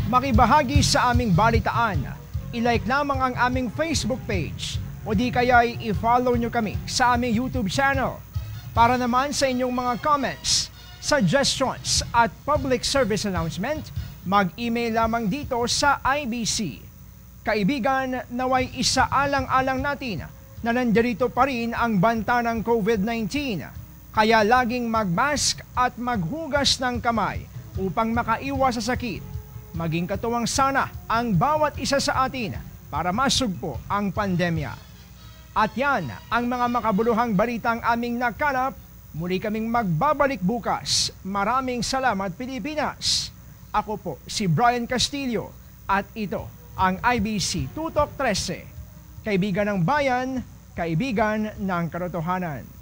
makibahagi sa aming balitaan. I-like lamang ang aming Facebook page o di kaya i-follow nyo kami sa aming YouTube channel. Para naman sa inyong mga comments, suggestions at public service announcement, mag-email lamang dito sa IBC. Kaibigan, naway isaalang-alang natin na nandirito pa rin ang banta ng COVID-19. Kaya laging mag-mask at maghugas ng kamay upang makaiwas sa sakit. Maging katuwang sana ang bawat isa sa atin para masugpo ang pandemya. At yan ang mga makabuluhang balitang aming nakalap. Muli kaming magbabalik bukas. Maraming salamat, Pilipinas. Ako po si Brian Castillo at ito ang IBC Tutok 13. Kaibigan ng bayan, kaibigan ng katotohanan.